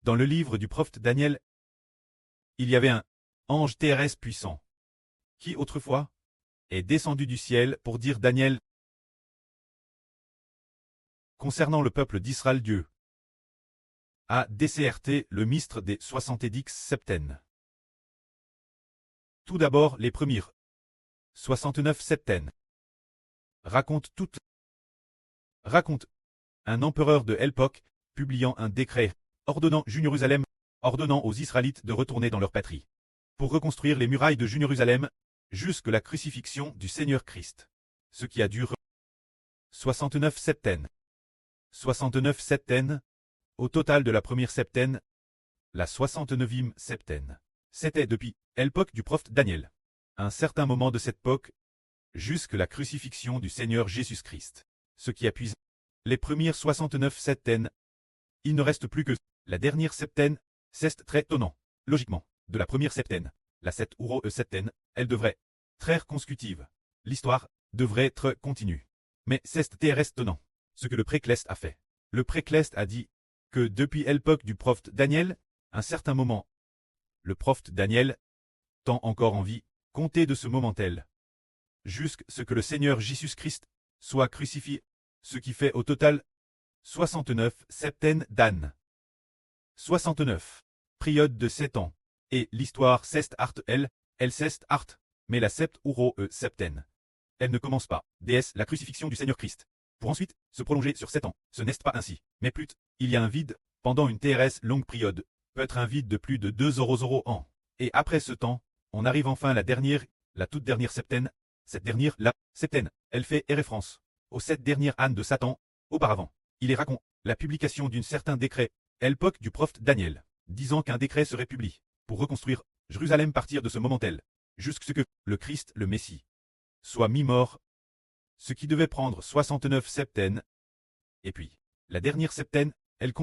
Dans le livre du prophète Daniel, il y avait un ange terrestre puissant, qui autrefois est descendu du ciel pour dire Daniel concernant le peuple d'Israël. Dieu a décerté le mystre des 70 septènes. Tout d'abord, les premières 69 septènes raconte un empereur de l'époque publiant un décret ordonnant aux Israélites de retourner dans leur patrie pour reconstruire les murailles de Jérusalem jusque la crucifixion du Seigneur Christ, ce qui a duré 69 septènes. 69 septènes, au total de la première septaine, la 69e septaine. C'était depuis l'époque du prophète Daniel, à un certain moment de cette époque, jusque la crucifixion du Seigneur Jésus-Christ, ce qui appuie les premières 69 septaines. Il ne reste plus que la dernière septaine. C'est très étonnant. Logiquement, de la première septaine, la 7 ou septaine, elle devrait être consécutive. L'histoire devrait être continue. Mais c'est très étonnant ce que le précleste a fait. Le précleste a dit que depuis l'époque du prophète Daniel, un certain moment, le prophète Daniel, tant encore en vie, comptait de ce moment-tel, jusqu'à ce que le Seigneur Jésus-Christ soit crucifié, ce qui fait au total 69 septaines d'ânes. 69. Période de 7 ans. Et l'histoire ceste art elle ceste art, mais la sept ou septaine. Elle ne commence pas, déesse la crucifixion du Seigneur Christ, pour ensuite se prolonger sur 7 ans. Ce n'est pas ainsi, mais plutôt, il y a un vide, pendant une TRS longue période, peut être un vide de plus de 200 ans. Et après ce temps, on arrive enfin à la toute dernière septaine. Cette dernière, la septaine, elle fait référence aux 7 dernières ânes de Satan. Auparavant, il est raconté la publication d'un certain décret, à l'époque du prophète Daniel, disant qu'un décret serait publié pour reconstruire Jérusalem partir de ce moment-tel, jusqu'à ce que le Christ, le Messie, soit mi-mort, ce qui devait prendre 69 septaines. Et puis, la dernière septaine, elle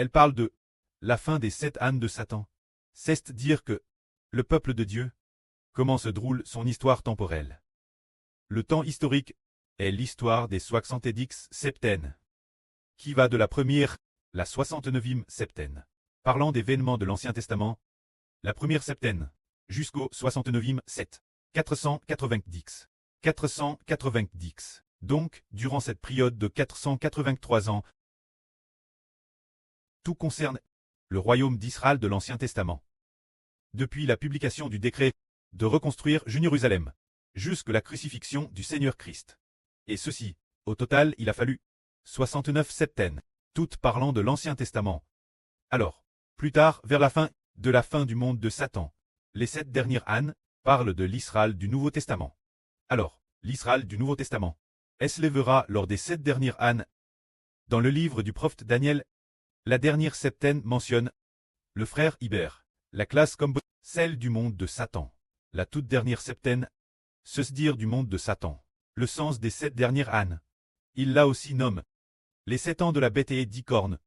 parle de la fin des 7 ânes de Satan. C'est dire que le peuple de Dieu, comment se déroule son histoire temporelle. Le temps historique est l'histoire des 70 septaines, qui va de la première, la 69e septaine, parlant d'événements de l'Ancien Testament, la première septaine, jusqu'au 69e 7. 490. 490. Donc, durant cette période de 483 ans, tout concerne le royaume d'Israël de l'Ancien Testament. Depuis la publication du décret de reconstruire Jérusalem, jusqu'à la crucifixion du Seigneur Christ. Et ceci, au total, il a fallu 69 septaines, toutes parlant de l'Ancien Testament. Alors, plus tard, vers la fin du monde de Satan, les 7 dernières ânes parlent de l'Israël du Nouveau Testament. Alors, l'Israël du Nouveau Testament, elle se lèvera lors des 7 dernières ânes. Dans le livre du prophète Daniel, la dernière septaine mentionne le frère Iber, la classe comme celle du monde de Satan. La toute dernière septaine, se dire du monde de Satan, le sens des 7 dernières ânes. Il la aussi nomme les 7 ans de la bête et 10 cornes.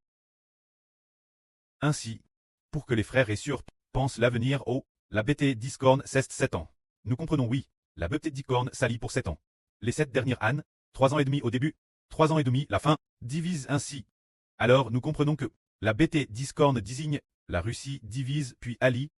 Ainsi, pour que les frères et sœurs pensent l'avenir la bête et 10 cornes c'est 7 ans. Nous comprenons oui, la bête et 10 cornes s'allie pour 7 ans. Les 7 dernières ânes, 3 ans et demi au début, 3 ans et demi la fin, divise ainsi. Alors nous comprenons que la bête et 10 cornes désigne la Russie divise puis allie.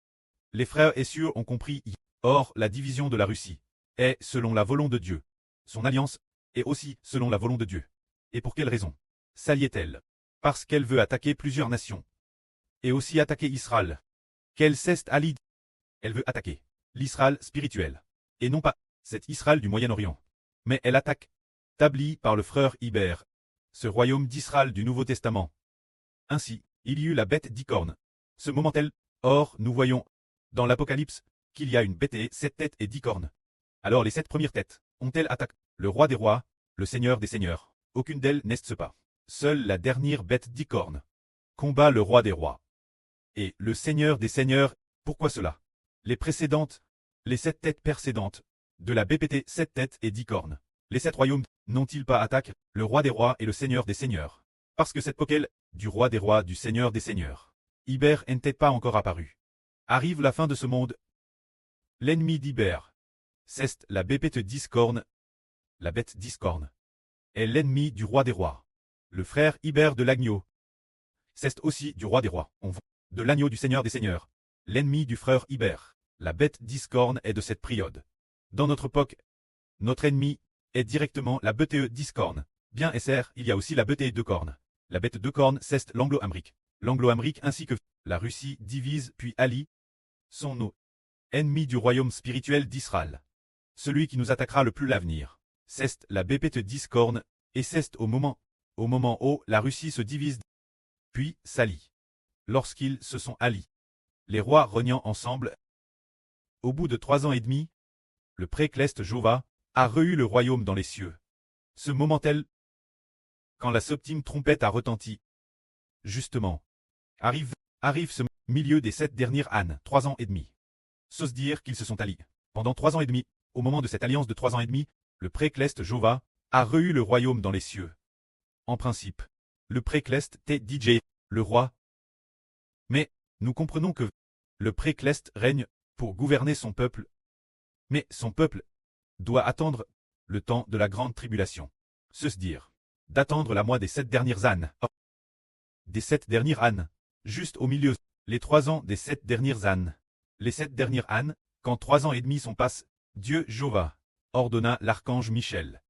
Les frères et sœurs ont compris. Or, la division de la Russie est selon la volonté de Dieu. Son alliance est aussi selon la volonté de Dieu. Et pour quelle raison s'alliait-elle? Parce qu'elle veut attaquer plusieurs nations. Et aussi attaquer Israël. Qu'elle cesse alliée. Elle veut attaquer l'Israël spirituel. Et non pas cet Israël du Moyen-Orient. Mais elle attaque, établie par le frère Iber, ce royaume d'Israël du Nouveau Testament. Ainsi, il y eut la bête 10 cornes. Ce moment-tel, or nous voyons, dans l'Apocalypse, qu'il y a une bête et 7 têtes et 10 cornes. Alors les 7 premières têtes ont-elles attaqué le roi des rois, le seigneur des seigneurs? Aucune d'elles n'est pas. Seule la dernière bête 10 cornes combat le roi des rois. Et le seigneur des seigneurs, pourquoi cela? Les précédentes, les 7 têtes précédentes, de la BPT 7 têtes et 10 cornes. Les 7 royaumes n'ont-ils pas attaqué le roi des rois et le seigneur des seigneurs? Parce que cette poquelle, du roi des rois, du seigneur des seigneurs, Iber n'était pas encore apparu. Arrive la fin de ce monde. L'ennemi d'Iber, c'est la bête 10 cornes. La bête 10 cornes est l'ennemi du roi des rois. Le frère Iber de l'agneau. C'est aussi du roi des rois, de l'agneau du seigneur des seigneurs, l'ennemi du frère Ibère. La bête discorne est de cette période. Dans notre époque, notre ennemi est directement la bête discorne. Bien SR, il y a aussi la bête de corne. La bête de corne, c'est l'anglo-amérique. L'anglo-amérique ainsi que la Russie divise puis allie sont nos ennemis du royaume spirituel d'Israël. Celui qui nous attaquera le plus l'avenir. C'est la bête discorne, et c'est au moment où la Russie se divise, puis s'allie. Lorsqu'ils se sont alliés, les rois régnant ensemble, au bout de 3 ans et demi, le précleste Jova a reçu le royaume dans les cieux. Ce moment-tel, quand la septième trompette a retenti, justement, arrive ce milieu des 7 dernières années, 3 ans et demi. S'ose dire qu'ils se sont alliés. Pendant 3 ans et demi, au moment de cette alliance de 3 ans et demi, le précleste Jova a reçu le royaume dans les cieux. En principe, le précleste était DJ, le roi. Mais, nous comprenons que le précleste règne pour gouverner son peuple. Mais son peuple doit attendre le temps de la grande tribulation. Se dire, d'attendre la mois des 7 dernières années. Des 7 dernières années, juste au milieu, les 3 ans des 7 dernières années. Les 7 dernières années, quand 3 ans et demi sont passés, Dieu Jova ordonna l'archange Michel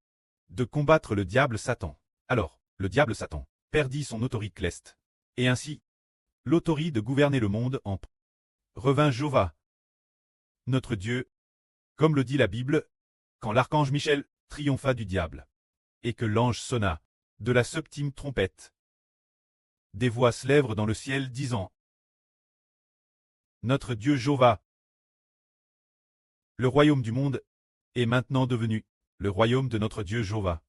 de combattre le diable Satan. Alors, le diable Satan perdit son autorité cleste. Et ainsi, l'autorité de gouverner le monde en revint Jova, notre Dieu, comme le dit la Bible, quand l'archange Michel triompha du diable, et que l'ange sonna de la septième trompette. Des voix se lèvent dans le ciel disant: Notre Dieu Jova, le royaume du monde, est maintenant devenu le royaume de notre Dieu Jova,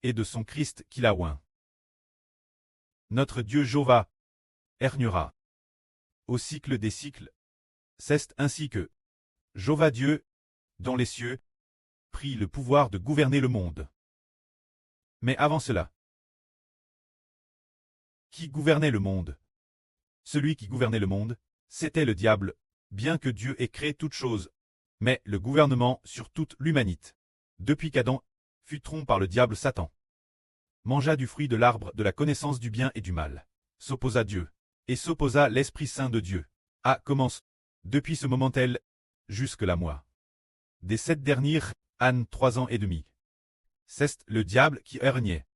et de son Christ qu'il a oint. Notre Dieu Jova régnera au cycle des cycles. C'est ainsi que Jova Dieu, dans les cieux, prit le pouvoir de gouverner le monde. Mais avant cela, qui gouvernait le monde? Celui qui gouvernait le monde, c'était le diable, bien que Dieu ait créé toutes choses, mais le gouvernement sur toute l'humanité, depuis qu'Adam fut trompé par le diable Satan, mangea du fruit de l'arbre de la connaissance du bien et du mal, s'opposa à Dieu, et s'opposa l'Esprit Saint de Dieu, commence, depuis ce moment-tel, jusque la mois des 7 dernières années 3 ans et demi. C'est le diable qui régnait.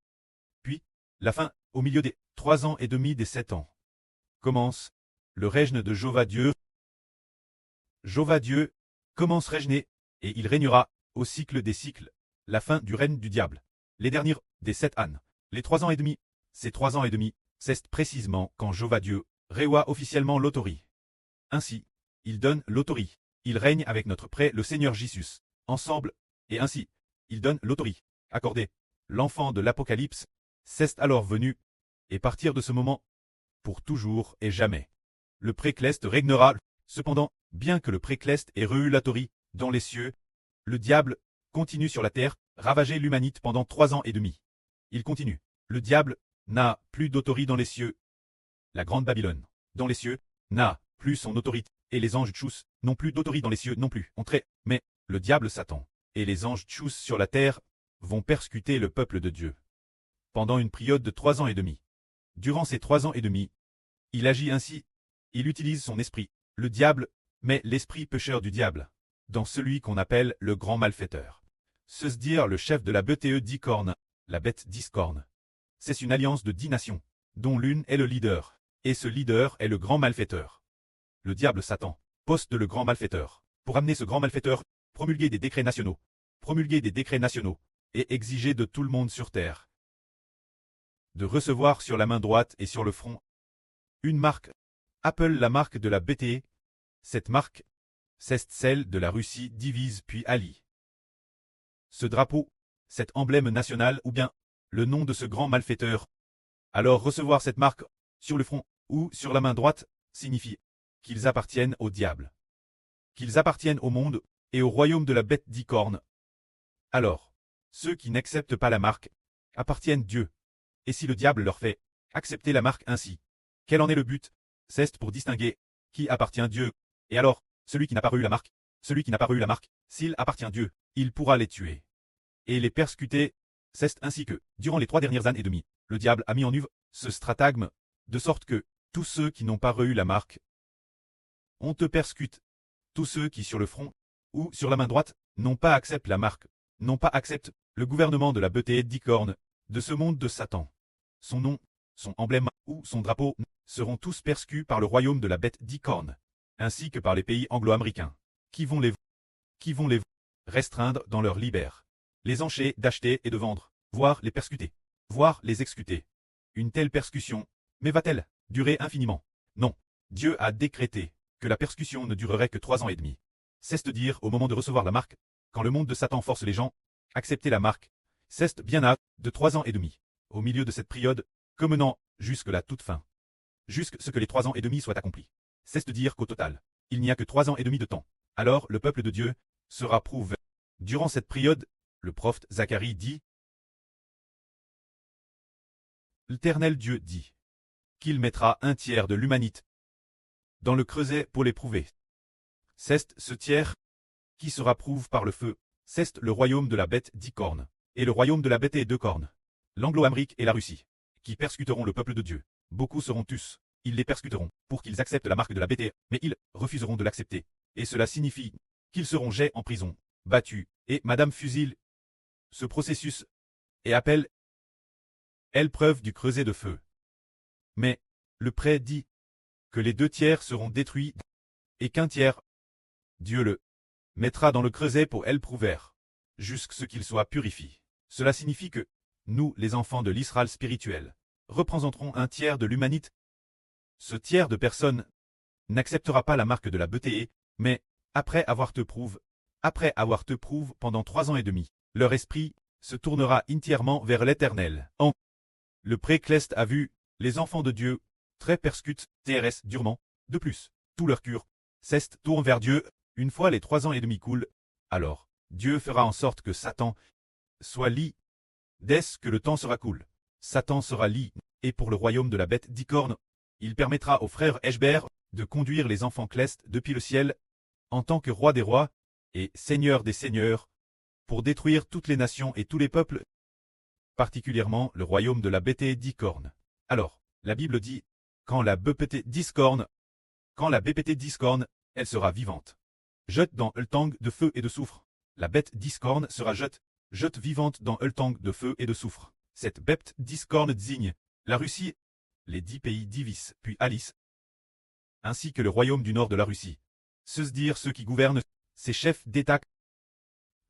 Puis, la fin, au milieu des 3 ans et demi des 7 ans, commence le règne de Jova Dieu. Jova Dieu commence régner, et il régnera au cycle des cycles, la fin du règne du diable. Les dernières des 7 années, les 3 ans et demi, ces 3 ans et demi, c'est précisément quand Jova Dieu reçoit officiellement l'autorité. Ainsi, il donne l'autorité. Il règne avec notre prêtre le Seigneur Jésus, ensemble, et ainsi, il donne l'autorité, accordée. L'enfant de l'Apocalypse, c'est alors venu, et partir de ce moment, pour toujours et jamais. Le précleste régnera. Cependant, bien que le précleste ait reçu l'autorité dans les cieux, le diable continue sur la terre, ravager l'humanité pendant 3 ans et demi. Il continue. Le diable n'a plus d'autorité dans les cieux. La grande Babylone, dans les cieux, n'a plus son autorité, et les anges Tchous n'ont plus d'autorité dans les cieux non plus. Mais le diable Satan et les anges Tchous sur la terre vont persécuter le peuple de Dieu pendant une période de 3 ans et demi. Durant ces 3 ans et demi, il agit ainsi. Il utilise son esprit, le diable, mais l'esprit pécheur du diable, dans celui qu'on appelle le grand malfaiteur. Se dire le chef de la bête discorne, la bête discorne. C'est une alliance de 10 nations, dont l'une est le leader, et ce leader est le grand malfaiteur. Le diable Satan poste le grand malfaiteur, pour amener ce grand malfaiteur, promulguer des décrets nationaux, et exiger de tout le monde sur terre de recevoir sur la main droite et sur le front une marque, appelle la marque de la bête. Cette marque, c'est celle de la Russie divise puis allie. Ce drapeau, cet emblème national ou bien le nom de ce grand malfaiteur. Alors recevoir cette marque sur le front ou sur la main droite signifie qu'ils appartiennent au diable, qu'ils appartiennent au monde et au royaume de la bête discorne. Alors, ceux qui n'acceptent pas la marque appartiennent Dieu. Et si le diable leur fait accepter la marque ainsi, quel en est le but? C'est pour distinguer qui appartient Dieu. Et alors, celui qui n'a pas eu la marque, s'il appartient Dieu, il pourra les tuer et les persécuter. C'est ainsi que, durant les 3 dernières années et demie, le diable a mis en œuvre ce stratagème de sorte que tous ceux qui n'ont pas reçu la marque, on te persécute. Tous ceux qui sur le front, ou sur la main droite, n'ont pas accepté la marque, n'ont pas accepté le gouvernement de la beauté d'Icorne, de ce monde de Satan. Son nom, son emblème ou son drapeau seront tous persécutés par le royaume de la bête d'Icorne, ainsi que par les pays anglo-américains, qui vont les restreindre dans leur libère, les empêcher d'acheter et de vendre, voire les persécuter, voire les exécuter. Une telle persécution, mais va-t-elle durer infiniment? Non. Dieu a décrété que la persécution ne durerait que 3 ans et demi. C'est de dire au moment de recevoir la marque, quand le monde de Satan force les gens à accepter la marque, c'est bien à de 3 ans et demi. Au milieu de cette période, que menant jusque la toute fin, jusque ce que les 3 ans et demi soient accomplis. C'est de dire qu'au total, il n'y a que 3 ans et demi de temps. Alors le peuple de Dieu sera prouvé. Durant cette période, le prophète Zacharie dit, l'Éternel Dieu dit qu'il mettra un tiers de l'humanité dans le creuset pour l'éprouver. C'est ce tiers qui sera prouvé par le feu. C'est le royaume de la bête d'Icorne, et le royaume de la bête et de cornes, l'Anglo-Amérique et la Russie, qui persécuteront le peuple de Dieu. Beaucoup seront tous, ils les persécuteront, pour qu'ils acceptent la marque de la bête, mais ils refuseront de l'accepter. Et cela signifie qu'ils seront jetés en prison, battus, et Madame fusille ce processus, et appelle l'épreuve du creuset de feu. Mais, le prêtre dit que les 2 tiers seront détruits, et qu'un tiers, Dieu le mettra dans le creuset pour l'éprouver, jusqu'à ce qu'il soit purifié. Cela signifie que, nous, les enfants de l'Israël spirituel, représenterons un tiers de l'humanité. Ce tiers de personnes n'acceptera pas la marque de la beauté, mais, après avoir te prouvé pendant 3 ans et demi, leur esprit se tournera entièrement vers l'Éternel. Le précleste a vu les enfants de Dieu très persécutés, TRS durement. De plus, tout leur cœur tourne vers Dieu. Une fois les 3 ans et demi coulent, alors Dieu fera en sorte que Satan soit lit. Dès que le temps sera cool, Satan sera lit, et pour le royaume de la bête d'Icorne, il permettra au frère Eshber de conduire les enfants clestes depuis le ciel, en tant que roi des rois, et seigneur des seigneurs, pour détruire toutes les nations et tous les peuples, particulièrement le royaume de la bête d'Icorne. Alors, la Bible dit, quand la bête d'Icorne, elle sera vivante. Jette dans le tang de feu et de soufre. La bête d'Icorne sera jette vivante dans le tang de feu et de soufre. Cette bête d'Icorne désigne la Russie, les 10 pays d'Ivis, puis Alice, ainsi que le royaume du nord de la Russie. C'est-à-dire ceux qui gouvernent, ces chefs d'État,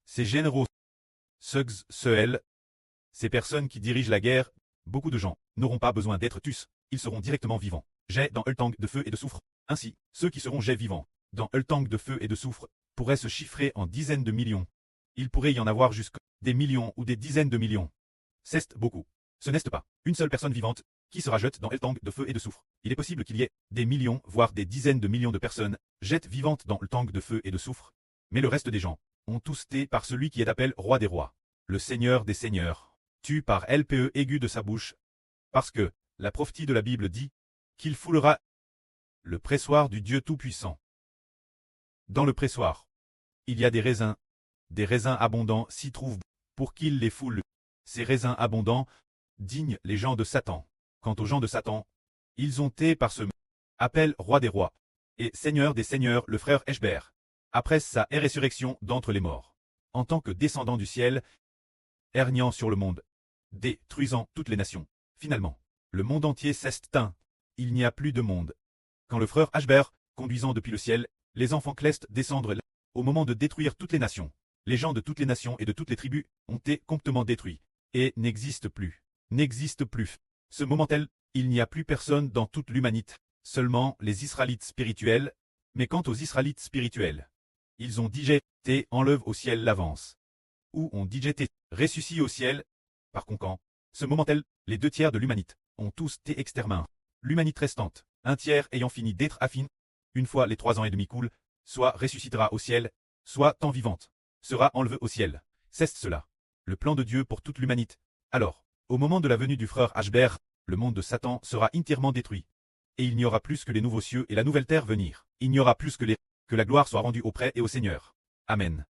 ces généraux, ces personnes qui dirigent la guerre. Beaucoup de gens n'auront pas besoin d'être tués, ils seront directement vivants. Jets dans le tang de feu et de soufre. Ainsi, ceux qui seront jets vivants dans le tang de feu et de soufre pourraient se chiffrer en dizaines de millions. Il pourrait y en avoir jusqu'à des millions ou des dizaines de millions. C'est beaucoup. Ce n'est pas une seule personne vivante qui sera jetée dans le tang de feu et de soufre. Il est possible qu'il y ait des millions, voire des dizaines de millions de personnes jettes vivantes dans le tang de feu et de soufre. Mais le reste des gens ont tous été par celui qui est appelé roi des rois, le Seigneur des seigneurs, tu par l'pe aigu de sa bouche, parce que la prophétie de la Bible dit qu'il foulera le pressoir du Dieu Tout-Puissant. Dans le pressoir, il y a des raisins abondants s'y trouvent pour qu'il les foule. Ces raisins abondants dignent les gens de Satan. Quant aux gens de Satan, ils ont été par ce appel roi des rois et seigneur des seigneurs le frère Eshber, après sa résurrection d'entre les morts, en tant que descendant du ciel, régnant sur le monde, détruisant toutes les nations. Finalement, le monde entier s'extinct. Il n'y a plus de monde. Quand le frère Eshber, conduisant depuis le ciel, les enfants clestes descendent là, au moment de détruire toutes les nations. Les gens de toutes les nations et de toutes les tribus ont été complètement détruits, et n'existent plus. Ce moment-là, il n'y a plus personne dans toute l'humanité, seulement les Israélites spirituels. Mais quant aux Israélites spirituels, ils ont digété enlève au ciel l'avance, ou ont digété ressuscité au ciel. Par conséquent, ce moment-là, les 2 tiers de l'humanité ont tous été exterminés. L'humanité restante, un tiers ayant fini d'être affine, une fois les 3 ans et demi coulent, soit ressuscitera au ciel, soit tant vivante, sera enlevée au ciel. C'est cela, le plan de Dieu pour toute l'humanité. Alors, au moment de la venue du frère Eshber, le monde de Satan sera entièrement détruit. Et il n'y aura plus que les nouveaux cieux et la nouvelle terre venir. Il n'y aura plus que la gloire soit rendue au prêtre et au Seigneur. Amen.